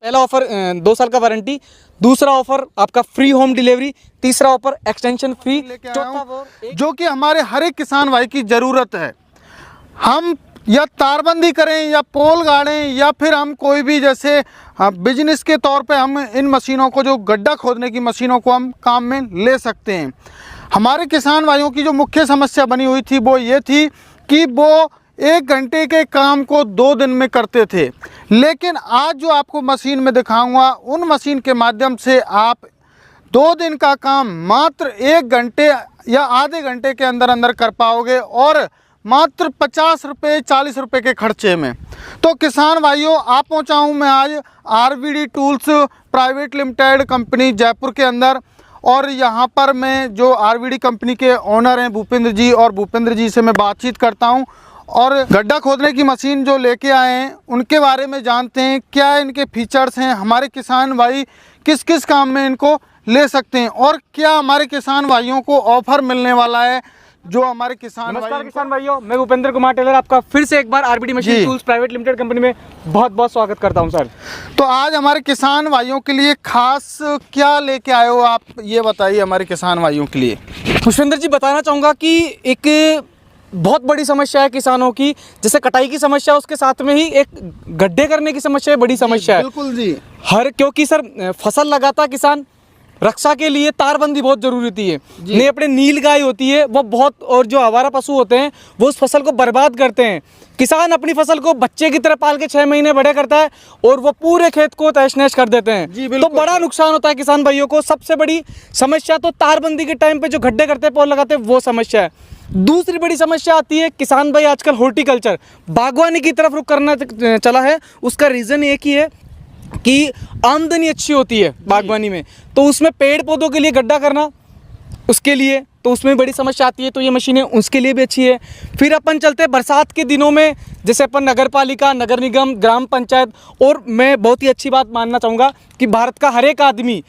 पहला ऑफर 2 साल का वारंटी, दूसरा ऑफर आपका फ्री होम डिलीवरी, तीसरा ऑफर एक्सटेंशन फ्री, चौथा ऑफर जो कि हमारे हर एक किसान भाई की ज़रूरत है। हम या तारबंदी करें या पोल गाड़ें या फिर हम कोई भी जैसे बिजनेस के तौर पे हम इन मशीनों को, जो गड्ढा खोदने की मशीनों को हम काम में ले सकते हैं। हमारे किसान भाइयों की जो मुख्य समस्या बनी हुई थी वो ये थी कि वो 1 घंटे के काम को 2 दिन में करते थे, लेकिन आज जो आपको मशीन में दिखाऊंगा उन मशीन के माध्यम से आप 2 दिन का काम मात्र 1 घंटे या आधे घंटे के अंदर अंदर कर पाओगे और मात्र 50 रुपये 40 रुपये के खर्चे में। तो किसान भाइयों, आप पहुंचा हूं मैं आज RVD tools private limited company Jaipur के अंदर, और यहां पर मैं जो आरवीडी कंपनी के ओनर हैं भूपेंद्र जी, और भूपेंद्र जी से मैं बातचीत करता हूं और गड्ढा खोदने की मशीन जो लेके आए हैं उनके बारे में जानते हैं, क्या इनके फीचर्स हैं, हमारे किसान भाई किस किस काम में इनको ले सकते हैं और क्या हमारे किसान भाइयों को ऑफर मिलने वाला है जो हमारे किसान नमस्कार किसान भाइयों, मैं भूपेंद्र कुमार टेलर आपका फिर से एक बार RBD machine tools private limited company में बहुत बहुत स्वागत करता हूं सर। तो आज हमारे किसान भाइयों के लिए खास क्या लेके आए हो आप, ये बताइए हमारे किसान भाइयों के लिए। पुष्पेंद्र जी, बताना चाहूँगा कि एक बहुत बड़ी समस्या है किसानों की, जैसे कटाई की समस्या, उसके साथ में ही एक गड्ढे करने की समस्या बड़ी समस्या है। बिल्कुल जी। क्योंकि सर फसल लगाता किसान, रक्षा के लिए तारबंदी बहुत जरूरी होती है। नहीं अपने नील गाय होती है वो बहुत, और जो आवारा पशु होते हैं वो उस फसल को बर्बाद करते हैं। किसान अपनी फसल को बच्चे की तरह पाल के 6 महीने बड़े करता है और वो पूरे खेत को तहस नहस कर देते हैं। तो बड़ा नुकसान होता है किसान भाइयों को। सबसे बड़ी समस्या तो तारबंदी के टाइम पे जो गड्ढे करते हैं, पोल लगाते हैं, वो समस्या है। दूसरी बड़ी समस्या आती है, किसान भाई आजकल हॉर्टिकल्चर बागवानी की तरफ रुख करना चला है। उसका रीज़न एक ही है कि आमदनी अच्छी होती है बागवानी में, तो उसमें पेड़ पौधों के लिए गड्ढा करना, उसके लिए तो उसमें बड़ी समस्या आती है। तो ये मशीनें उसके लिए भी अच्छी है। फिर अपन चलते हैं बरसात के दिनों में, जैसे अपन नगर पालिका, नगर निगम, ग्राम पंचायत, और मैं बहुत ही अच्छी बात मानना चाहूँगा कि भारत का हर एक आदमी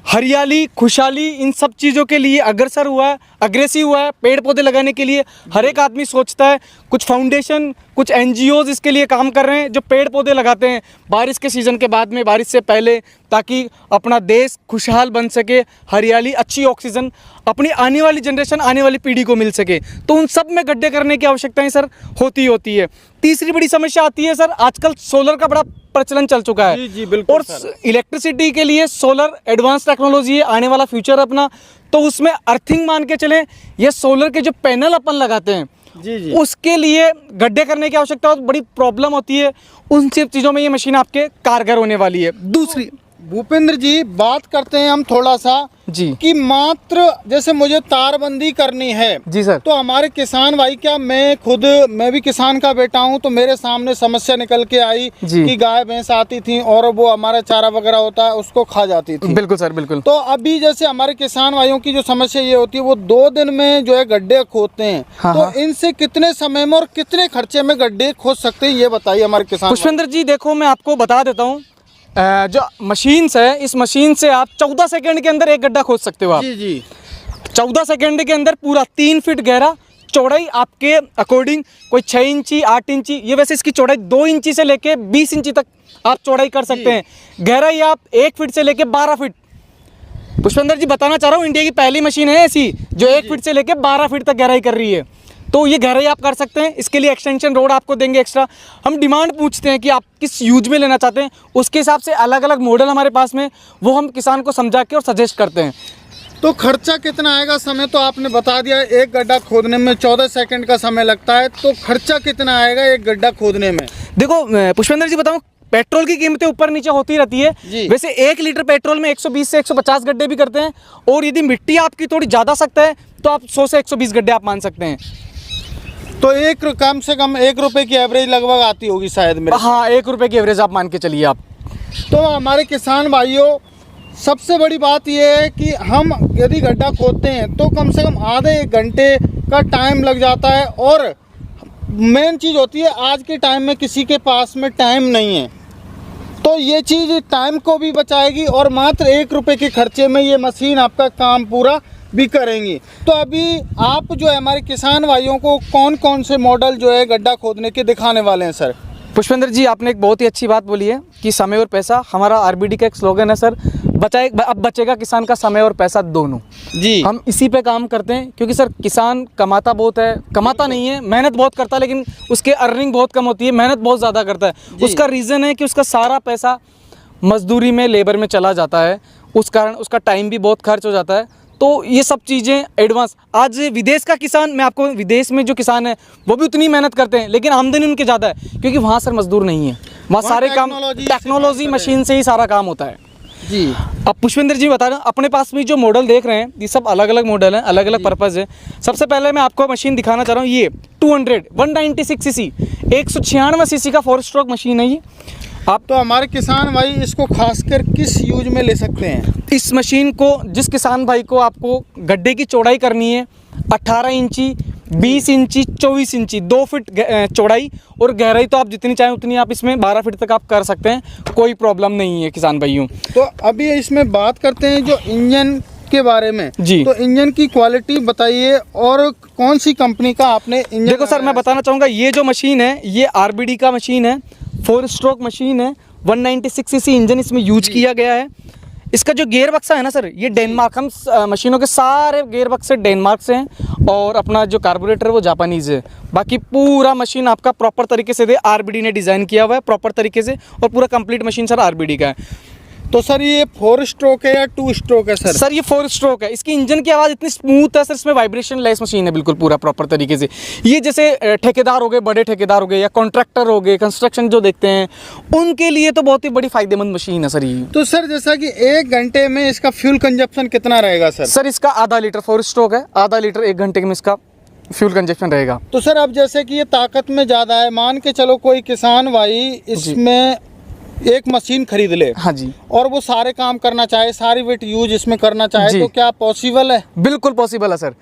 हरियाली, खुशहाली, इन सब चीज़ों के लिए अग्रसर हुआ है, अग्रेसिव हुआ है। पेड़ पौधे लगाने के लिए हर एक आदमी सोचता है। कुछ फाउंडेशन, कुछ एनजीओज इसके लिए काम कर रहे हैं जो पेड़ पौधे लगाते हैं बारिश के सीज़न के बाद में, बारिश से पहले, ताकि अपना देश खुशहाल बन सके, हरियाली, अच्छी ऑक्सीजन अपनी आने वाली जनरेशन, आने वाली पीढ़ी को मिल सके। तो उन सब में गड्ढे करने की आवश्यकताएं सर होती है। तीसरी बड़ी समस्या आती है सर, आजकल सोलर का बड़ा प्रचलन चल चुका है। जी बिल्कुल। और इलेक्ट्रिसिटी के लिए सोलर एडवांस टेक्नोलॉजी है, आने वाला फ्यूचर अपना। तो उसमें अर्थिंग मान के चलें, ये सोलर के जो पैनल अपन लगाते हैं जी उसके लिए गड्ढे करने की आवश्यकता बड़ी प्रॉब्लम होती है। उन सब चीज़ों में ये मशीन आपके कारगर होने वाली है। दूसरी भूपेंद्र जी, बात करते हैं हम थोड़ा सा जी कि मात्र जैसे मुझे तारबंदी करनी है जी सर, तो हमारे किसान भाई, क्या मैं भी किसान का बेटा हूं, तो मेरे सामने समस्या निकल के आई कि गाय भैंस आती थी और वो हमारा चारा वगैरह होता है उसको खा जाती थी। बिल्कुल सर, बिल्कुल। तो अभी जैसे हमारे किसान भाइयों की जो समस्या ये होती है, वो 2 दिन में जो है गड्ढे खोदते हैं। तो इनसे कितने समय में और कितने खर्चे में गड्ढे खोद सकते हैं, ये बताइए हमारे किसान। पुष्पेंद्र जी देखो, मैं आपको बता देता हूँ, जो मशीन्स है, इस मशीन से आप 14 सेकंड के अंदर एक गड्ढा खोद सकते हो आप। जी 14 सेकंड के अंदर पूरा 3 फीट गहरा, चौड़ाई आपके अकॉर्डिंग कोई 6 इंची, 8 इंची, ये वैसे इसकी चौड़ाई 2 इंची से लेके 20 इंची तक आप चौड़ाई कर सकते हैं। गहराई आप 1 फीट से लेके 12 फीट। पुष्पेंद्र जी बताना चाह रहा हूँ, इंडिया की पहली मशीन है ऐसी जो 1 फीट से लेके 12 फीट तक गहराई कर रही है। तो ये गहराई आप कर सकते हैं। इसके लिए एक्सटेंशन रोड आपको देंगे एक्स्ट्रा। हम डिमांड पूछते हैं कि आप किस यूज में लेना चाहते हैं, उसके हिसाब से अलग अलग मॉडल हमारे पास में, वो हम किसान को समझा के और सजेस्ट करते हैं। तो खर्चा कितना आएगा? समय तो आपने बता दिया, एक गड्ढा खोदने में 14 सेकंड का समय लगता है, तो खर्चा कितना आएगा एक गड्ढा खोदने में? देखो पुष्पेंद्र जी बताऊँ, पेट्रोल की कीमतें ऊपर नीचे होती रहती है। वैसे 1 लीटर पेट्रोल में 120 से 150 गड्ढे भी करते हैं, और यदि मिट्टी आपकी थोड़ी ज़्यादा सख्त है तो आप 100 से 120 गड्ढे आप मान सकते हैं। तो कम से कम 1 रुपये की एवरेज लगभग आती होगी शायद मेरे। हाँ, 1 रुपये की एवरेज आप मान के चलिए आप। तो हमारे किसान भाइयों, सबसे बड़ी बात यह है कि हम यदि गड्ढा खोदते हैं तो कम से कम आधे 1 घंटे का टाइम लग जाता है, और मेन चीज़ होती है आज के टाइम में किसी के पास में टाइम नहीं है, तो ये चीज़ टाइम को भी बचाएगी और मात्र 1 रुपये के खर्चे में ये मशीन आपका काम पूरा भी करेंगी। तो अभी आप जो है हमारे किसान भाइयों को कौन कौन से मॉडल जो है गड्ढा खोदने के दिखाने वाले हैं सर? पुष्पेंद्र जी, आपने एक बहुत ही अच्छी बात बोली है कि समय और पैसा, हमारा आरबीडी का एक स्लोगन है सर, अब बचेगा किसान का समय और पैसा दोनों। जी। हम इसी पे काम करते हैं क्योंकि सर किसान कमाता बहुत है, कमाता नहीं है, मेहनत बहुत करता है, लेकिन उसके अर्निंग बहुत कम होती है, मेहनत बहुत ज़्यादा करता है। उसका रीज़न है कि उसका सारा पैसा मजदूरी में, लेबर में चला जाता है, उस कारण उसका टाइम भी बहुत खर्च हो जाता है। तो ये सब चीज़ें एडवांस, आज विदेश का किसान, मैं आपको, विदेश में जो किसान है वो भी उतनी मेहनत करते हैं, लेकिन आमदनी उनके ज़्यादा है क्योंकि वहाँ सर मजदूर नहीं है, वहाँ सारे काम टेक्नोलॉजी मशीन से ही सारा काम होता है। जी। अब पुष्पेंद्र जी बता रहे हैं, अपने पास भी जो मॉडल देख रहे हैं ये सब अलग अलग मॉडल हैं, अलग अलग पर्पज़ है। सबसे पहले मैं आपको मशीन दिखाना चाह रहा हूँ, ये 196 सीसी 196 सीसी का 4 स्ट्रोक मशीन है ये। आप तो हमारे किसान भाई इसको खासकर किस यूज में ले सकते हैं? इस मशीन को जिस किसान भाई को आपको गड्ढे की चौड़ाई करनी है 18 इंची, 20 इंची, 24 इंची, 2 फीट चौड़ाई, और गहराई तो आप जितनी चाहें उतनी आप इसमें 12 फीट तक आप कर सकते हैं, कोई प्रॉब्लम नहीं है किसान भाइयों। तो अभी इसमें बात करते हैं जो इंजन के बारे में। जी। तो इंजन की क्वालिटी बताइए, और कौन सी कंपनी का आपने इंजन? देखो सर, मैं बताना चाहूँगा, ये जो मशीन है ये आरबीडी का मशीन है, 4 स्ट्रोक मशीन है, 196 सीसी इंजन इसमें यूज किया गया है। इसका जो गियर बक्सा है ना सर, ये डेनमार्क, हम मशीनों के सारे गियर बक्से डेनमार्क से हैं, और अपना जो कार्बोरेटर है वो जापानीज़ है। बाकी पूरा मशीन आपका प्रॉपर तरीके से आरबीडी ने डिज़ाइन किया हुआ है प्रॉपर तरीके से, और पूरा कंप्लीट मशीन सर आरबीडी का है। तो सर ये 4 स्ट्रोक है या 2 स्ट्रोक है सर? सर ये 4 स्ट्रोक है। इसकी इंजन की आवाज़ इतनी स्मूथ है सर, इसमें वाइब्रेशन लेस मशीन है बिल्कुल पूरा प्रॉपर तरीके से। ये जैसे ठेकेदार हो गए, बड़े ठेकेदार हो गए, या कॉन्ट्रैक्टर हो गए, कंस्ट्रक्शन जो देखते हैं, उनके लिए तो बहुत ही बड़ी फायदेमंद मशीन है सर ये। तो सर जैसा कि 1 घंटे में इसका फ्यूल कंजप्शन कितना रहेगा सर? सर इसका आधा लीटर, 4 स्ट्रोक है, आधा लीटर 1 घंटे में इसका फ्यूल कंजप्शन रहेगा। तो सर अब जैसे कि ये ताकत में ज़्यादा है, मान के चलो कोई किसान भाई इसमें एक मशीन खरीद ले, हाँ जी, और वो सारे काम करना चाहे, सारी बिट यूज इसमें करना चाहे, तो क्या पॉसिबल है? बिल्कुल पॉसिबल है सर।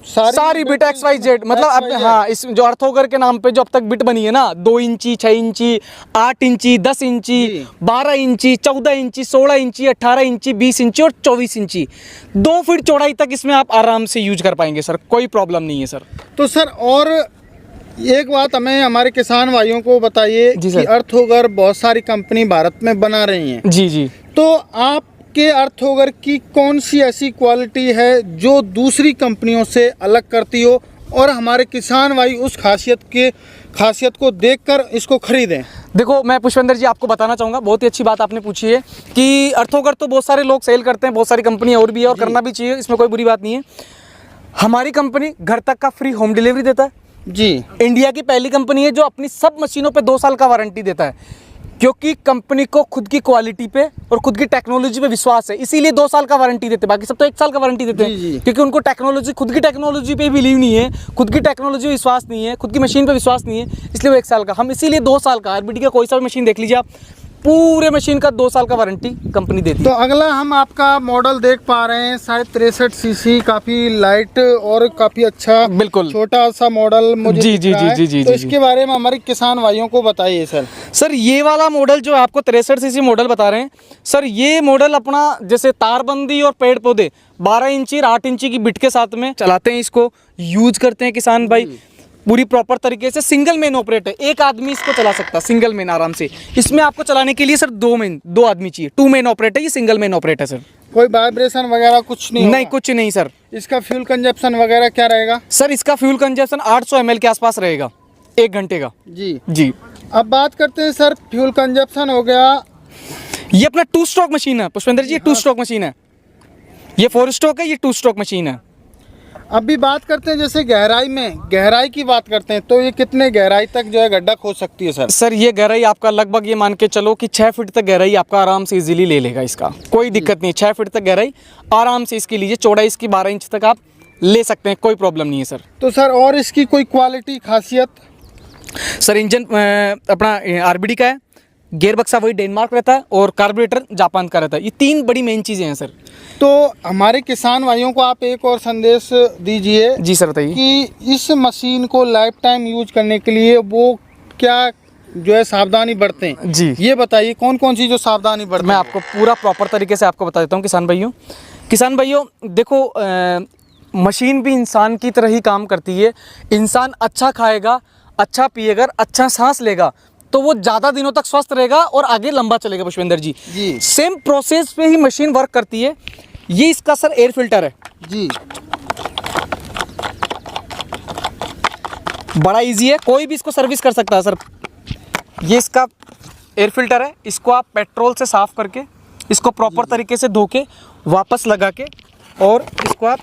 सारी बिट XYZ, मतलब अब हाँ, इस जो अर्थोगर के नाम पे जो अब तक बिट बनी है ना, 2 इंची, 6 इंची, 8 इंची, 10 इंची, 12 इंची, 14 इंची, 16 इंची, 18 इंची, 20 इंची और 24 इंची, 2 फीट चौड़ाई तक इसमें आप आराम से यूज कर पाएंगे सर, कोई प्रॉब्लम नहीं है सर। तो सर और एक बात हमें हमारे किसान भाइयों को बताइए कि अर्थोगर बहुत सारी कंपनी भारत में बना रही हैं। जी जी। तो आपके अर्थोगर की कौन सी ऐसी क्वालिटी है जो दूसरी कंपनियों से अलग करती हो, और हमारे किसान भाई उस खासियत को देखकर इसको खरीदें? देखो मैं पुष्पेंद्र जी आपको बताना चाहूँगा, बहुत ही अच्छी बात आपने पूछी है कि अर्थोगर तो बहुत सारे लोग सेल करते हैं, बहुत सारी कंपनी और भी है, और करना भी चाहिए, इसमें कोई बुरी बात नहीं है। हमारी कंपनी घर तक का फ्री होम डिलीवरी देता है जी। इंडिया की पहली कंपनी है जो अपनी सब मशीनों पे 2 साल का वारंटी देता है, क्योंकि कंपनी को खुद की क्वालिटी पे और खुद की टेक्नोलॉजी पे विश्वास है, इसीलिए 2 साल का वारंटी देते हैं। बाकी सब तो 1 साल का वारंटी देते हैं, क्योंकि उनको टेक्नोलॉजी, खुद की टेक्नोलॉजी पे बिलीव नहीं है, खुद की टेक्नोलॉजी पे विश्वास नहीं है, खुद की मशीन पे विश्वास नहीं है, इसलिए वो 1 साल का। हम इसीलिए 2 साल का, आरबीडी का कोई सा भी मशीन देख लीजिए आप, पूरे मशीन का 2 साल का वारंटी कंपनी देती है। तो अगला हम आपका मॉडल देख पा रहे हैं, शायद 63 सीसी, काफी लाइट और काफी अच्छा, बिल्कुल छोटा सा मॉडल मुझे जी दिख रहा है। तो इसके बारे में हमारे किसान भाइयों को बताइए सर। सर ये वाला मॉडल जो आपको 63 सीसी मॉडल बता रहे हैं सर, ये मॉडल अपना जैसे तारबंदी और पेड़ पौधे 12 इंची और 8 इंची की बिट के साथ में चलाते हैं, इसको यूज करते हैं किसान भाई पूरी प्रॉपर तरीके से। सिंगल मेन ऑपरेट है, एक आदमी इसको चला सकता है सिंगल मेन आराम से। इसमें आपको चलाने के लिए सर 2 आदमी चाहिए, 2 मेन ऑपरेट है, ये सिंगल मेन ऑपरेट है सर। कोई वाइब्रेशन वगैरह कुछ नहीं? नहीं, कुछ नहीं सर। इसका फ्यूल कंजप्शन वगैरह क्या रहेगा? सर इसका फ्यूल कंजप्शन 800 ml के आसपास रहेगा 1 घंटे का। जी जी। अब बात करते हैं सर, फ्यूल कंजप्शन हो गया, ये अपना 2 स्ट्रोक मशीन है पुष्पेंद्र जी, ये 2 स्ट्रोक मशीन है, ये 4 स्ट्रोक है, ये 2 स्ट्रोक मशीन है। अब भी बात करते हैं जैसे गहराई की बात करते हैं, तो ये कितने गहराई तक जो है गड्ढा खोद सकती है सर? सर ये गहराई आपका लगभग ये मान के चलो कि 6 फीट तक गहराई आपका आराम से इजीली ले लेगा, इसका कोई दिक्कत नहीं। 6 फीट तक गहराई आराम से इसकी लीजिए, चौड़ाई इसकी 12 इंच तक आप ले सकते हैं, कोई प्रॉब्लम नहीं है सर। तो सर और इसकी कोई क्वालिटी खासियत? सर इंजन अपना आरबीडी का है, गियर बक्सा वही डेनमार्क रहता है, और कार्बोरेटर जापान का रहता है। ये 3 बड़ी मेन चीज़ें हैं सर। तो हमारे किसान भाइयों को आप एक और संदेश दीजिए। जी सर बताइए। कि इस मशीन को लाइफ टाइम यूज करने के लिए वो क्या जो है सावधानी बरतें? जी ये बताइए कौन कौन सी जो सावधानी बरतें? मैं आपको पूरा प्रॉपर तरीके से आपको बता देता हूँ किसान भाइयों देखो, मशीन भी इंसान की तरह ही काम करती है। इंसान अच्छा खाएगा, अच्छा पिएगा, अच्छा सांस लेगा, तो वो ज़्यादा दिनों तक स्वस्थ रहेगा और आगे लंबा चलेगा पुष्पेंद्र जी। सेम प्रोसेस पे ही मशीन वर्क करती है। ये इसका सर एयर फिल्टर है जी, बड़ा इजी है, कोई भी इसको सर्विस कर सकता है सर। ये इसका एयर फिल्टर है, इसको आप पेट्रोल से साफ़ करके इसको प्रॉपर तरीके से धो के वापस लगा के और इसको आप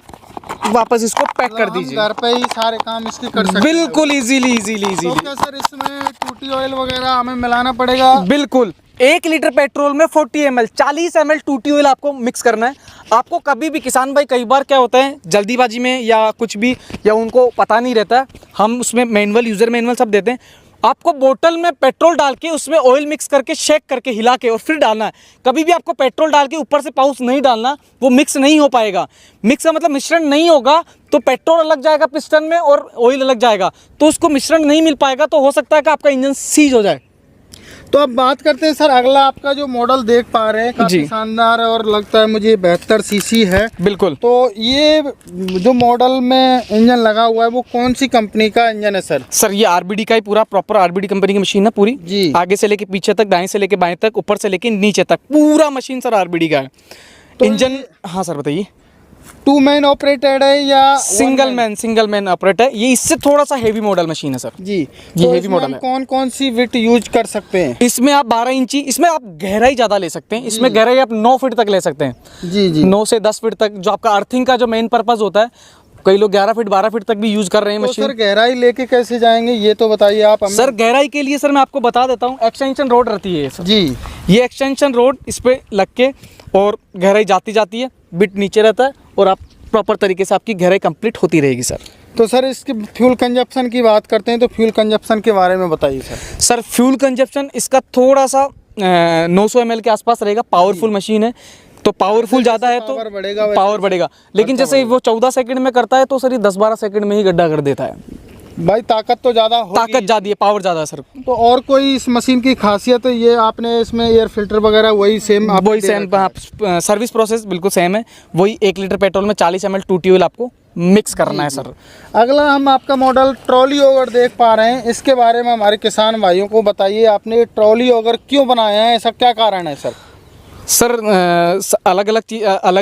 वापस इसको पैक कर दीजिए। घर पे ही सारे काम इसके कर सकते हैं बिल्कुल इजीली। तो क्या सर इसमें टूटी ऑयल वगैरह हमें मिलाना पड़ेगा? बिल्कुल, 1 लीटर पेट्रोल में 40 ml 40 ml टूटी ऑयल आपको मिक्स करना है। आपको कभी भी किसान भाई, कई बार क्या होता है जल्दीबाजी में या कुछ भी, या उनको पता नहीं रहता, हम उसमें मैनुअल, यूज़र मैनुअल सब देते हैं। आपको बोतल में पेट्रोल डाल के उसमें ऑयल मिक्स करके शेक करके हिला के और फिर डालना है। कभी भी आपको पेट्रोल डाल के ऊपर से पाउच नहीं डालना, वो मिक्स नहीं हो पाएगा। मिक्स का मतलब मिश्रण नहीं होगा, तो पेट्रोल अलग जाएगा पिस्टन में और ऑयल अलग जाएगा, तो उसको मिश्रण नहीं मिल पाएगा, तो हो सकता है कि आपका इंजन सीज हो जाए। तो अब बात करते हैं सर, अगला आपका जो मॉडल देख पा रहे हैं काफी शानदार और लगता है मुझे 72 सीसी है। बिल्कुल। तो ये जो मॉडल में इंजन लगा हुआ है वो कौन सी कंपनी का इंजन है सर? सर ये आरबीडी का ही पूरा प्रॉपर आरबीडी कंपनी की मशीन है पूरी जी। आगे से लेके पीछे तक, दाएं से लेके बाएं तक, ऊपर से लेके नीचे तक, पूरा मशीन सर आरबीडी का है। तो इंजन, हाँ सर बताइए। 2 मैन ऑपरेटेड है या सिंगल मैन ऑपरेट है ये। इससे थोड़ा सा हेवी मॉडल मशीन है सर जी। ये तो हेवी मॉडल है। कौन कौन सी विड्थ यूज कर सकते हैं? इसमें आप 12 इंची, इसमें आप गहराई ज़्यादा ले सकते हैं। इसमें गहराई आप 9 फीट तक ले सकते हैं। जी जी। 9 से 10 फीट तक जो आपका अर्थिंग का जो मेन पर्पज होता है, कई लोग 11 फीट 12 फीट तक भी यूज कर रहे हैं तो मशीन। सर गहराई लेके कैसे जाएंगे ये तो बताइए आप हमें। सर गहराई के लिए सर मैं आपको बता देता हूँ, एक्सटेंशन रोड रहती है ये सर। जी। ये एक्सटेंशन रोड इस पे लग के और गहराई जाती है, बिट नीचे रहता है और आप प्रॉपर तरीके से आपकी गहराई कंप्लीट होती रहेगी सर। तो सर इसकी फ्यूल कंजप्शन की बात करते हैं तो फ्यूल कंजप्शन के बारे में बताइए सर। सर फ्यूल कंजप्शन इसका थोड़ा सा 900 ml के आसपास रहेगा। पावरफुल मशीन है तो पावरफुल ज़्यादा है तो पावर बढ़ेगा, लेकिन जैसे वो 14 सेकंड में करता है तो सर ये 10-12 सेकंड में ही गड्ढा कर देता है। भाई ताकत तो ज़्यादा होगी। ताकत ज़्यादा है, पावर ज़्यादा है सर। तो और कोई इस मशीन की खासियत है? ये आपने इसमें एयर फिल्टर वगैरह वही सेम सर्विस प्रोसेस बिल्कुल सेम है। वही 1 लीटर पेट्रोल में 40 ml टूटी ऑयल आपको मिक्स करना है सर। अगला हम आपका मॉडल ट्रॉली ओवर देख पा रहे हैं, इसके बारे में हमारे किसान भाइयों को बताइए, आपने ट्रॉली ओवर क्यों बनाया है, ऐसा क्या कारण है सर? सर अलग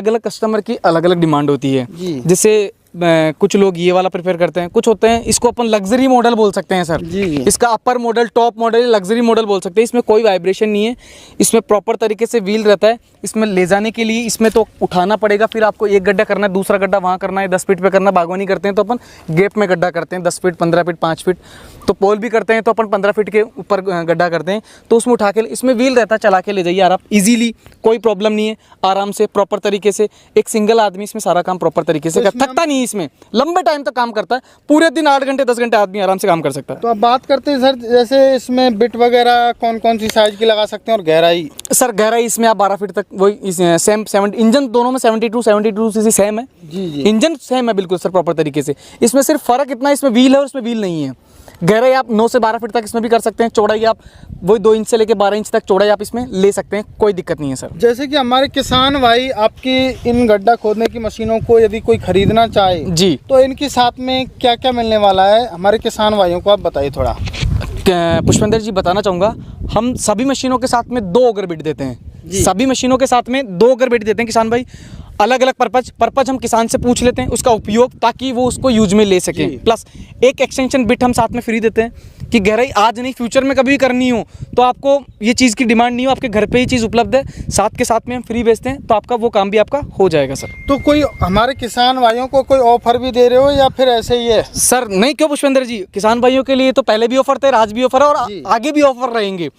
अलग कस्टमर की अलग अलग डिमांड होती है। जैसे कुछ लोग ये वाला प्रेफर करते हैं, कुछ होते हैं इसको अपन लग्जरी मॉडल बोल सकते हैं सर। जी। इसका upper model, top model, luxury model बोल सकते हैं। इसमें कोई वाइब्रेशन नहीं है, इसमें प्रॉपर तरीके से व्हील रहता है। इसमें ले जाने के लिए इसमें तो उठाना पड़ेगा, फिर आपको एक गड्ढा करना है, दूसरा गड्ढा वहाँ करना है, 10 फीट पे करना। बागवानी करते हैं तो अपन गैप में गड्ढा करते हैं, 10 फीट 15 फीट 5 फीट। तो पोल भी करते हैं तो अपन 15 फीट के ऊपर गड्ढा करते हैं, तो उसमें उठा के, इसमें व्हील रहता है, चला के ले जाइए आप इजीली, कोई प्रॉब्लम नहीं है, आराम से प्रॉपर तरीके से। एक सिंगल आदमी इसमें सारा काम प्रॉपर तरीके से थकता नहीं है, इसमें लंबे टाइम तक काम करता है। पूरे दिन 8 घंटे 10 घंटे आदमी आराम से काम कर सकता है। तो अब बात करते हैं सर, जैसे इसमें बिट वगैरह कौन कौन सी साइज की लगा सकते हैं और गहराई? सर गहराई इसमें आप 12 फीट तक वही सेम 70, इंजन दोनों में 72 सीसी सेम है। जी। इंजन सेम है बिल्कुल सर प्रॉपर तरीके से। इसमें सिर्फ फर्क इतना, इसमें व्हील है और इसमें व्हील नहीं है। गहराई आप 9 से 12 फीट तक इसमें भी कर सकते हैं। चौड़ाई आप वही 2 इंच से लेकर 12 इंच तक चौड़ाई आप इसमें ले सकते हैं, कोई दिक्कत नहीं है सर। जैसे कि हमारे किसान भाई आपकी इन गड्ढा खोदने की मशीनों को यदि कोई खरीदना चाहे जी, तो इनके साथ में क्या क्या मिलने वाला है हमारे किसान भाइयों को आप बताइए थोड़ा। पुष्पेंद्र जी बताना चाहूँगा, हम सभी मशीनों के साथ में 2 अगर बिट देते हैं। सभी मशीनों के साथ में 2 अगर बिट देते हैं किसान भाई। अलग अलग पर्पज हम किसान से पूछ लेते हैं उसका उपयोग, ताकि वो उसको यूज में ले सकें। प्लस एक एक्सटेंशन बिट हम साथ में फ्री देते हैं कि गहराई आज नहीं फ्यूचर में कभी भी करनी हो तो आपको ये चीज़ की डिमांड नहीं हो, आपके घर पे ही चीज़ उपलब्ध है, साथ के साथ में हम फ्री बेचते हैं, तो आपका वो काम भी आपका हो जाएगा सर। तो कोई हमारे किसान भाइयों को कोई ऑफर भी दे रहे हो या फिर ऐसे ही है? सर नहीं, क्यों पुष्पेंद्र जी, किसान भाइयों के लिए तो पहले भी ऑफर थे, आज भी ऑफर है और आगे भी ऑफर रहेंगे।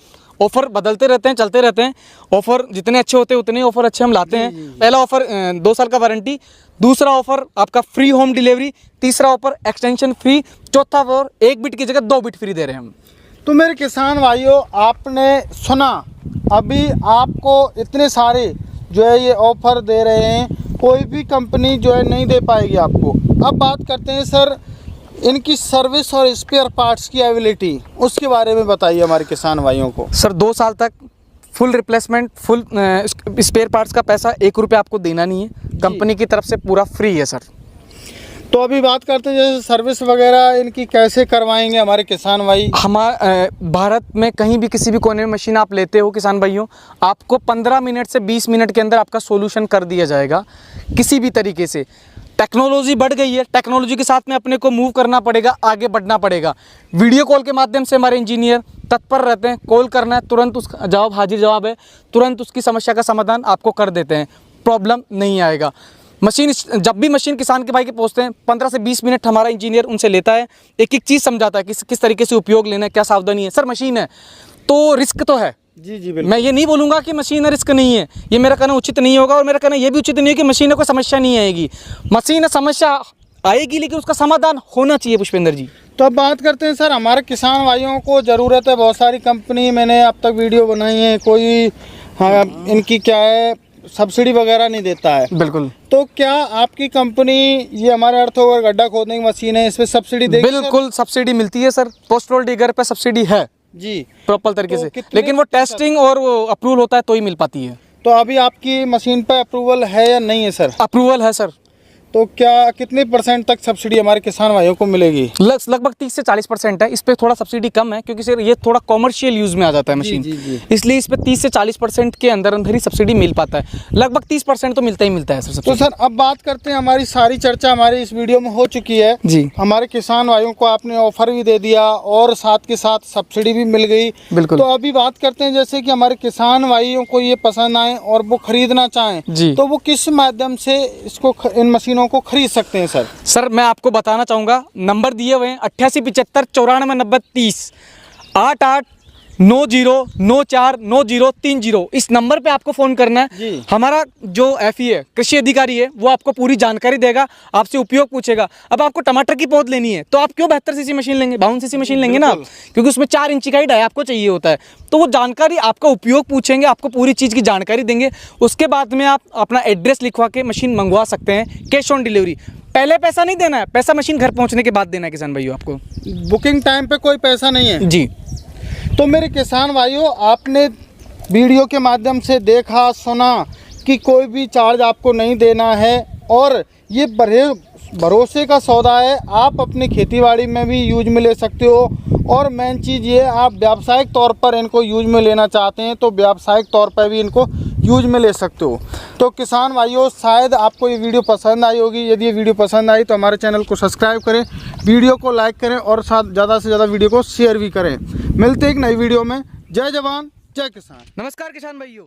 ऑफर बदलते रहते हैं, चलते रहते हैं। ऑफर जितने अच्छे होते हैं उतने ऑफर अच्छे हम लाते हैं। पहला ऑफर 2 साल का वारंटी, दूसरा ऑफर आपका फ्री होम डिलीवरी, तीसरा ऑफर एक्सटेंशन फ्री, चौथा ऑफर 1 बिट की जगह 2 बिट फ्री दे रहे हैं हम। तो मेरे किसान भाइयों आपने सुना, अभी आपको इतने सारे जो है ये ऑफर दे रहे हैं, कोई भी कंपनी जो है नहीं दे पाएगी आपको। अब बात करते हैं सर इनकी सर्विस और स्पेयर पार्ट्स की अवेलेबिलिटी, उसके बारे में बताइए हमारे किसान भाइयों को। सर 2 साल तक full replacement, full spare parts का पैसा 1 रुपया आपको देना नहीं है, कंपनी की तरफ से पूरा फ्री है सर। तो अभी बात करते हैं जैसे सर्विस वगैरह इनकी कैसे करवाएंगे हमारे किसान भाई? भारत में कहीं भी किसी भी कोने में मशीन आप लेते हो किसान भाइयों, आपको 15 मिनट से 20 मिनट के अंदर आपका सोल्यूशन कर दिया जाएगा किसी भी तरीके से। टेक्नोलॉजी बढ़ गई है, टेक्नोलॉजी के साथ में अपने को मूव करना पड़ेगा, आगे बढ़ना पड़ेगा। वीडियो कॉल के माध्यम से हमारे इंजीनियर तत्पर रहते हैं, कॉल करना है तुरंत उसका जवाब हाजिर जवाब है, तुरंत उसकी समस्या का समाधान आपको कर देते हैं, प्रॉब्लम नहीं आएगा। मशीन जब भी मशीन किसान के भाई के पहुंचते हैं 15 से 20 मिनट हमारा इंजीनियर उनसे लेता है, एक एक चीज़ समझाता है कि किस तरीके से उपयोग लेना है, क्या सावधानी है। सर मशीन है तो रिस्क तो है, जी जी बिल्कुल। मैं ये नहीं बोलूँगा कि मशीन है रिस्क नहीं है, ये मेरा कहना उचित नहीं होगा, और मेरा कहना ये भी उचित नहीं है कि मशीन है कोई समस्या नहीं आएगी। मशीन है समस्या आएगी लेकिन उसका समाधान होना चाहिए पुष्पेंद्र जी। तो अब बात करते हैं सर, हमारे किसान भाइयों को ज़रूरत है, बहुत सारी कंपनी मैंने अब तक वीडियो बनाई है, कोई इनकी क्या है सब्सिडी वगैरह नहीं देता है। बिल्कुल। तो क्या आपकी कंपनी ये हमारे अर्थ ओवर गड्ढा खोदने की मशीन है, इस पे सब्सिडी देगी? बिल्कुल सब्सिडी मिलती है सर, पोस्ट रोल डिगर पे सब्सिडी है जी प्रॉपर तरीके से, कितने लेकिन वो टेस्टिंग और वो अप्रूवल होता है तो ही मिल पाती है। तो अभी आपकी मशीन पे अप्रूवल है या नहीं है सर? अप्रूवल है सर। तो क्या कितने % तक सब्सिडी हमारे किसान भाइयों को मिलेगी? लगभग 30 से 40% है। इस पे थोड़ा सब्सिडी कम है क्योंकि सर ये थोड़ा कॉमर्शियल यूज में आ जाता है मशीन, इसलिए इस पे 30 से 40% के अंदर अंदर ही सब्सिडी मिल पाता है। लगभग 30% तो मिलता है सर। तो सर अब बात करते हैं, हमारी सारी चर्चा हमारी इस वीडियो में हो चुकी है जी। हमारे किसान भाइयों को आपने ऑफर भी दे दिया और साथ के साथ सब्सिडी भी मिल गई। बिल्कुल। तो अभी बात करते हैं जैसे कि हमारे किसान भाइयों को ये पसंद आए और वो खरीदना चाहें जी, तो वो किस माध्यम से इसको इन मशीनों को खरीद सकते हैं सर मैं आपको बताना चाहूँगा, नंबर दिए हुए हैं 8875949030 8890949030। इस नंबर पे आपको फ़ोन करना है। हमारा जो FE है, कृषि अधिकारी है, वो आपको पूरी जानकारी देगा, आपसे उपयोग पूछेगा। अब आपको टमाटर की पौध लेनी है तो आप क्यों 72 सीसी मशीन लेंगे, 52 सीसी मशीन लेंगे ना आप, क्योंकि उसमें 4 इंची का ही डाई आपको चाहिए होता है। तो वो जानकारी आपका उपयोग पूछेंगे, आपको पूरी चीज़ की जानकारी देंगे, उसके बाद में आप अपना एड्रेस लिखवा के मशीन मंगवा सकते हैं, कैश ऑन डिलीवरी। पहले पैसा नहीं देना है, पैसा मशीन घर पहुँचने के बाद देना है किसान भाइयों आपको। बुकिंग टाइम पे कोई पैसा नहीं है जी। तो मेरे किसान भाइयों, आपने वीडियो के माध्यम से देखा सुना कि कोई भी चार्ज आपको नहीं देना है और ये भरोसे का सौदा है। आप अपनी खेतीबाड़ी में भी यूज में ले सकते हो और मेन चीज़ ये, आप व्यावसायिक तौर पर इनको यूज में लेना चाहते हैं तो व्यावसायिक तौर पर भी इनको यूज में ले सकते हो। तो किसान भाइयों, शायद आपको ये वीडियो पसंद आई होगी। यदि ये वीडियो पसंद आई तो हमारे चैनल को सब्सक्राइब करें, वीडियो को लाइक करें और साथ ज़्यादा से ज़्यादा वीडियो को शेयर भी करें। मिलते हैं एक नई वीडियो में। जय जवान जय किसान। नमस्कार किसान भाइयों।